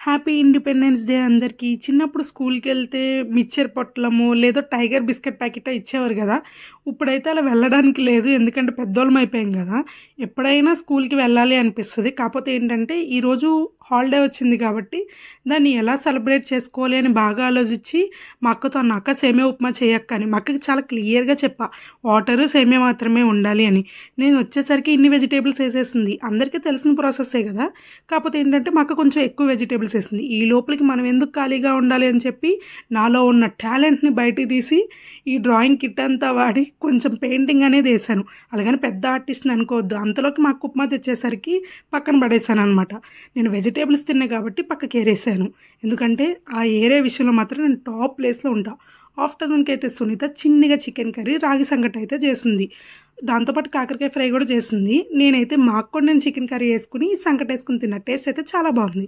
Happy independence day అందరికీ. చిన్నప్పుడు స్కూల్‌కెళ్తే mixture పొట్లము, లేదో టైగర్ బిస్కెట్ ప్యాకెటో ఇచ్చేవారు గదా! ఇప్పుడైతే అలా వెళ్ళడానికి లేదు. ఎందుకంటే పెద్దోళ్ళం అయిపోయాం గదా! ఎప్పుడైనా స్కూల్‌కి వెళ్ళాలి అనిపిస్తది. కాపోతే ఏంటంటే, ఈరోజు హాలిడే వచ్చింది కాబట్టి, దాన్ని ఎలా సెలబ్రేట్ చేసుకోవాలి అని బాగా ఆలోచించి, మా అక్కతో అన్నా, "అక్క సేమియా ఉప్మా చెయ్యక్క" అని. మా అక్కకి చాలా క్లియర్‌గా చెప్పా. వాటరు, సేమియా మాత్రమే ఉండాలి అని. నేనొచ్చేసరికి ఇన్ని వెజిటబుల్స్ ఏసేసింది. అందరికీ తెలిసిన ప్రాసెస్సే గదా! కాపోతే ఏంటంటే, మా అక్క కొంచెం ఎక్కువ వెజిటబుల్స్ ఏసింది. ఈ లోపలికి మనం ఎందుకు ఖాళీగా ఉండాలి అని చెప్పి, నాలో ఉన్న టాలెంట్‌ని బయటికి తీసి, ఈ డ్రాయింగ్ కిట్ అంతా వాడి కొంచెం పెయింటింగ్ అనేది ఏశాను. అలాగని పెద్ద ఆర్టిస్ట్‌ని అనుకోవద్దు. అంతలోకి మా అక్క ఉప్మా తెచ్చేసరికి పక్కన పడేశాననమాట. నేను వెజిటబుల్స్ తిన్నా కాబట్టి పక్కకేరేశాను. ఎందుకంటే, ఆ ఏరే విషయంలో మాత్రం నేను టాప్ ప్లేస్‌లో ఉంటా. ఆఫ్టర్‌నూన్‌కైతే సునీత చిన్నిగా చికెన్ కర్రీ, రాగి సంగటి అయితే చేసింది. దాంతో పాటు కాకరకాయ ఫ్రై గూడా చేసింది. నేనైతే మా అక్కోటి నేను చికెన్ కర్రీ యేసుకొని, సంకటేసుకొని తిన్నా. టేస్ట్ అయితే చాలా బావుంది.